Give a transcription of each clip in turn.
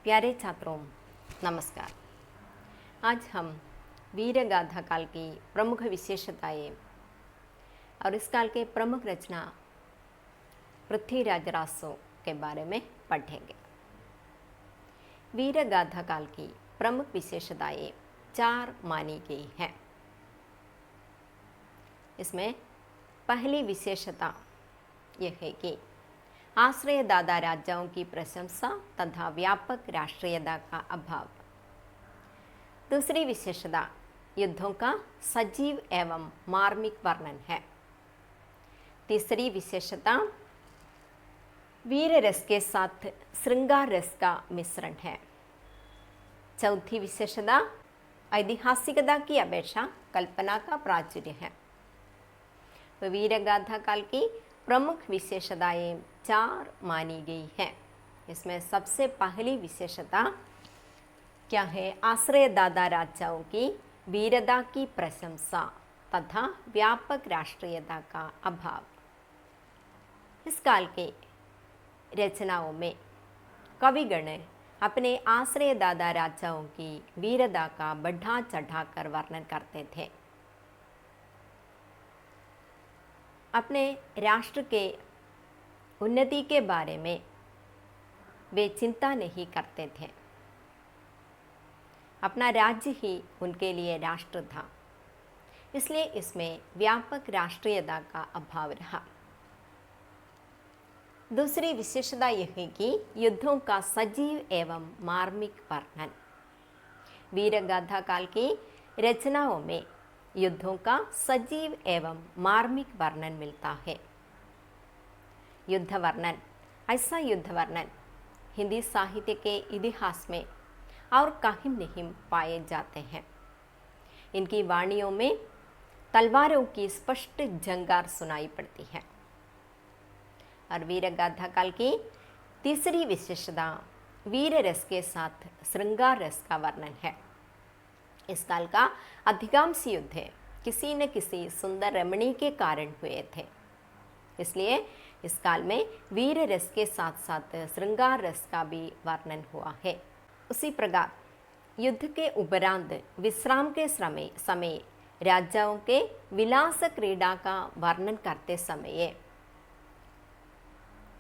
प्यारे छात्रों, नमस्कार। आज हम वीरगाथा काल की प्रमुख विशेषताएं और इस काल के प्रमुख रचना पृथ्वीराज रासो के बारे में पढ़ेंगे। वीरगाथा काल की प्रमुख विशेषताएं 4 मानी गई हैं। इसमें पहली विशेषता यह है कि आश्रयदाता राजाओं की प्रशंसा तथा व्यापक राष्ट्रीयता का अभाव। दूसरी विशेषता युद्धों का सजीव एवं मार्मिक वर्णन है। तीसरी विशेषता वीर रस के साथ श्रृंगार रस का मिश्रण है। चौथी विशेषता ऐतिहासिकता की अपेक्षा कल्पना का प्राचुर्य है। तो वीरगाथा काल की प्रमुख विशेषताएं 4 मानी गई हैं। इसमें सबसे पहली विशेषता क्या है? आश्रयदाता राजाओं की वीरता की प्रशंसा तथा व्यापक राष्ट्रीयता का अभाव। इस काल के रचनाओं में कविगण अपने आश्रयदाता राजाओं की वीरता का बढ़ा चढ़ाकर वर्णन करते थे। अपने राष्ट्र के उन्नति के बारे में वे चिंता नहीं करते थे। अपना राज्य ही उनके लिए राष्ट्र था, इसलिए इसमें व्यापक राष्ट्रीयता का अभाव रहा। दूसरी विशेषता यह है कि युद्धों का सजीव एवं मार्मिक वर्णन। वीरगाथा काल की रचनाओं में युद्धों का सजीव एवं मार्मिक वर्णन मिलता है। युद्ध वर्णन, ऐसा युद्ध वर्णन हिंदी साहित्य के इतिहास में और कहीं नहीं पाए जाते हैं। इनकी वाणियों में तलवारों की स्पष्ट झंकार सुनाई पड़ती है। और वीरगाथा काल की तीसरी विशेषता वीर रस के साथ श्रृंगार रस का वर्णन है। इस काल का अधिकांश युद्ध किसी न किसी सुंदर रमणी के कारण हुए थे, इसलिए इस काल में वीर रस के साथ साथ श्रृंगार रस का भी वर्णन हुआ है। उसी प्रकार युद्ध के उपरांत विश्राम के समय राजाओं के विलास क्रीड़ा का वर्णन करते समय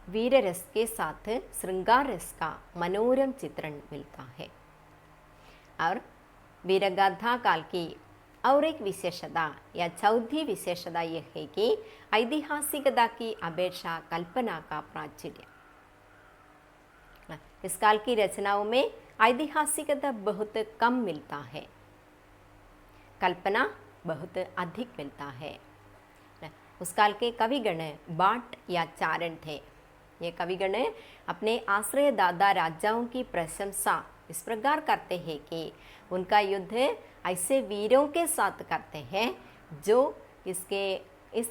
वीर रस के साथ श्रृंगार रस का मनोरम चित्रण मिलता है। और वीरगाथा काल की और एक विशेषता या चौथी विशेषता यह है कि ऐतिहासिकता की अपेक्षा कल्पना का प्राचुर्य। इस काल की रचनाओं में ऐतिहासिकता बहुत कम मिलता है, कल्पना बहुत अधिक मिलता है। उस काल के कविगण बाट या चारण थे। ये कविगण अपने आश्रयदाता राजाओं की प्रशंसा इस प्रकार करते हैं कि उनका युद्ध ऐसे वीरों के साथ करते हैं जो इस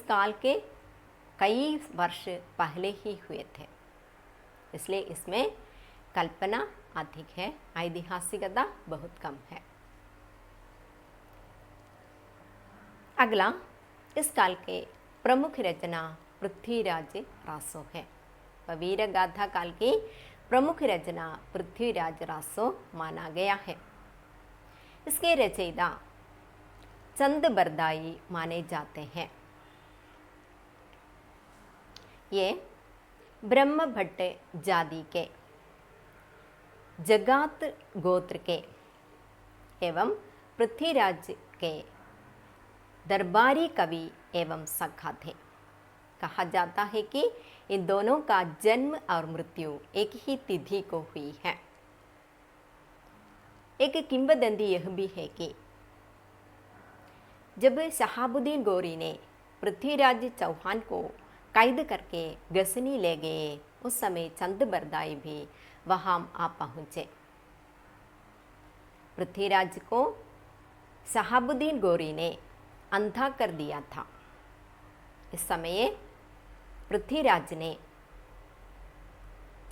काल के कई वर्ष पहले ही हुए थे, इसलिए इसमें कल्पना अधिक है, ऐतिहासिकता बहुत कम है। अगला इस काल के प्रमुख रचना पृथ्वीराज रासो है। वीरगाथा काल की प्रमुख रचना पृथ्वीराज रासो माना गया है। इसके रचयिता चंद बरदाई माने जाते हैं। ये ब्रह्म भट्ट जाति के जगात गोत्र के एवं पृथ्वीराज के दरबारी कवि एवं सखा थे। कहा जाता है कि इन दोनों का जन्म और मृत्यु एक ही तिथि को हुई है। एक किंवदंती यह भी है कि जब शहाबुद्दीन गौरी ने पृथ्वीराज चौहान को कैद करके गजनी ले गए, उस समय चंद बरदाई भी वहां आ पहुंचे। पृथ्वीराज को शहाबुद्दीन गौरी ने अंधा कर दिया था। इस समय पृथ्वीराज ने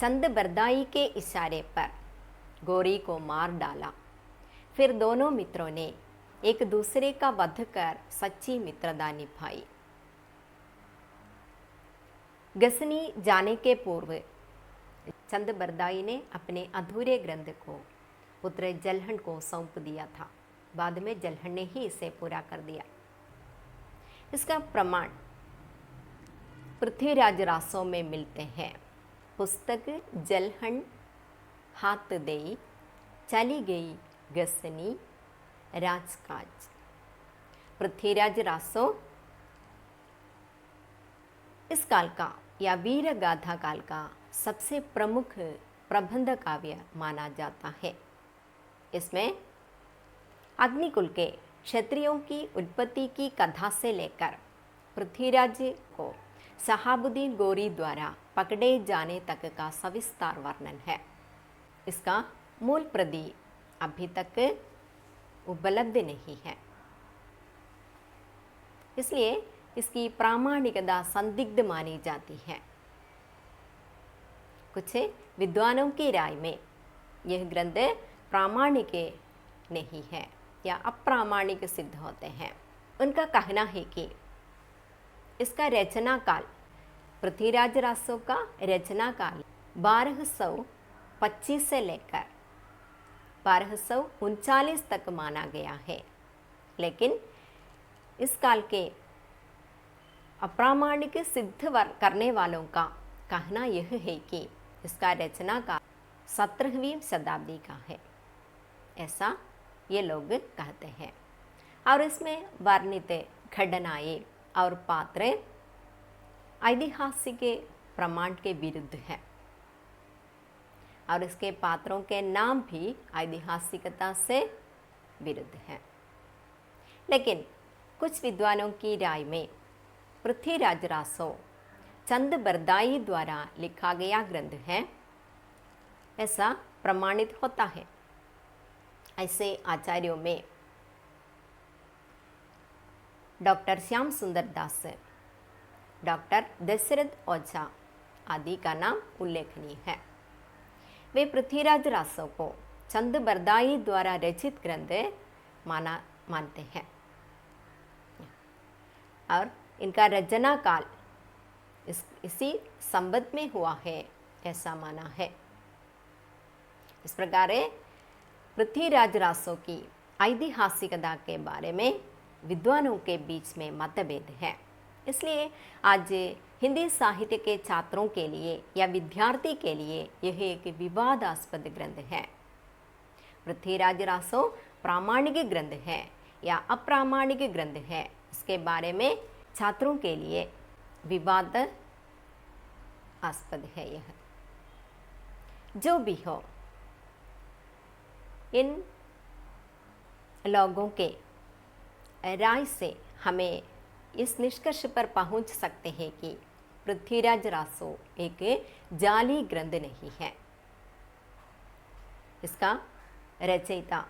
चंद बरदाई के इशारे पर गौरी को मार डाला। फिर दोनों मित्रों ने एक दूसरे का वध कर सच्ची मित्रता निभाई। गजनी जाने के पूर्व चंद बरदाई ने अपने अधूरे ग्रंथ को पुत्र जलहन को सौंप दिया था। बाद में जलहन ने ही इसे पूरा कर दिया। इसका प्रमाण पृथ्वीराज रासों में मिलते हैं। पुस्तक जलहन हाथ देई, चली गई गसनी राजकाज। पृथ्वीराज रासो इस काल का या वीर गाथा काल का सबसे प्रमुख प्रबंध काव्य माना जाता है। इसमें अग्निकुल के क्षत्रियों की उत्पत्ति की कथा से लेकर पृथ्वीराज को शहाबुद्दीन गोरी द्वारा पकड़े जाने तक का सविस्तार वर्णन है। इसका मूल प्रति अभी तक उपलब्ध नहीं है, इसलिए इसकी प्रामाणिकता संदिग्ध मानी जाती है। कुछ विद्वानों की राय में यह ग्रंथ प्रामाणिक नहीं है या अप्रामाणिक सिद्ध होते हैं। उनका कहना है कि इसका रचना काल, पृथ्वीराज रासों का रचना काल 1225 से लेकर 1239 तक माना गया है, लेकिन इस काल के अप्रामाणिक सिद्ध करने वालों का कहना यह है कि इसका रचना का 17वीं शताब्दी का है, ऐसा ये लोग कहते हैं। और इसमें वर्णित घटनाएं और पात्र ऐतिहासिक प्रमाण के विरुद्ध है और इसके पात्रों के नाम भी ऐतिहासिकता से विरुद्ध हैं। लेकिन कुछ विद्वानों की राय में पृथ्वीराज रासो चंद बरदाई द्वारा लिखा गया ग्रंथ है, ऐसा प्रमाणित होता है। ऐसे आचार्यों में डॉक्टर श्याम सुंदर दास, डॉक्टर दशरथ ओझा आदि का नाम उल्लेखनीय है। वे पृथ्वीराज रासों को चंद बरदाई द्वारा रचित ग्रंथ मानते हैं और इनका रचना काल इसी संबंध में हुआ है, ऐसा माना है। इस प्रकार पृथ्वीराज रासों की ऐतिहासिकता के बारे में विद्वानों के बीच में मतभेद है। इसलिए आज हिंदी साहित्य के छात्रों के लिए या विद्यार्थी के लिए यह एक विवादास्पद ग्रंथ है। पृथ्वीराज रासो प्रामाणिक ग्रंथ है या अप्रामाणिक ग्रंथ है, इसके बारे में छात्रों के लिए विवादास्पद है। यह जो भी हो, इन लोगों के राय से हमें इस निष्कर्ष पर पहुंच सकते हैं कि पृथ्वीराज रासो एक जाली ग्रंथ नहीं है। इसका रचयिता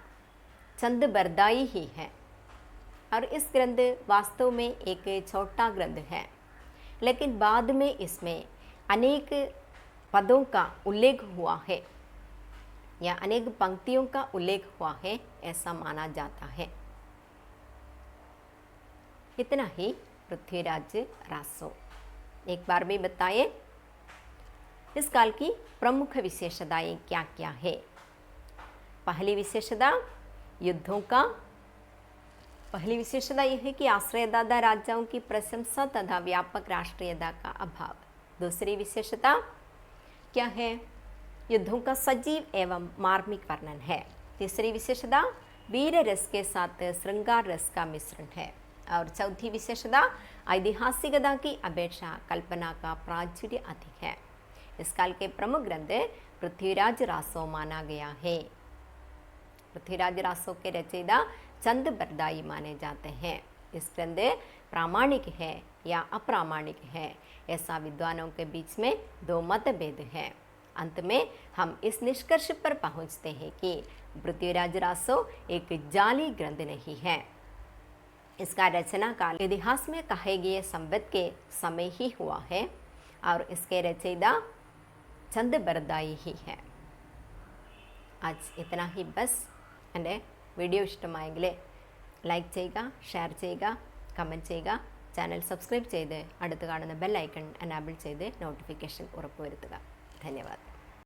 चंद बरदाई ही है और इस ग्रंथ वास्तव में एक छोटा ग्रंथ है, लेकिन बाद में इसमें अनेक पदों का उल्लेख हुआ है या अनेक पंक्तियों का उल्लेख हुआ है, ऐसा माना जाता है। इतना ही पृथ्वीराज रासो। एक बार भी बताइए इस काल की प्रमुख विशेषताएं क्या क्या है। पहली विशेषता युद्धों का, पहली विशेषता यह है कि आश्रयदाता राजाओं की प्रशंसा तथा व्यापक राष्ट्रीयता का अभाव। दूसरी विशेषता क्या है? युद्धों का सजीव एवं मार्मिक वर्णन है। तीसरी विशेषता वीर रस के साथ श्रृंगार रस का मिश्रण है। और चौथी विशेषता ऐतिहासिकता की अपेक्षा कल्पना का प्राचुर्य अधिक है। इस काल के प्रमुख ग्रंथ पृथ्वीराज रासो माना गया है। पृथ्वीराज रासो के रचयिता चंद बरदाई माने जाते हैं। इस ग्रंथ प्रामाणिक है या अप्रामाणिक है, ऐसा विद्वानों के बीच में दो मतभेद हैं। अंत में हम इस निष्कर्ष पर पहुंचते हैं कि पृथ्वीराज रासो एक जाली ग्रंथ नहीं है। इसका रचना काल इतिहास में कहे गए संवत के समय ही हुआ है और इसके रचयिता चंद बरदाई ही है। आज इतना ही बस। എൻ്റെ വീഡിയോ ഇഷ്ടമായെങ്കിൽ ലൈക്ക് ചെയ്യുക, ഷെയർ ചെയ്യുക, കമൻറ്റ് ചെയ്യുക, ചാനൽ സബ്സ്ക്രൈബ് ചെയ്ത് അടുത്ത് കാണുന്ന ബെൽ ഐക്കൺ എനാബിൾ ചെയ്ത് നോട്ടിഫിക്കേഷൻ ഉറപ്പുവരുത്തുക. ധന്യവാദം.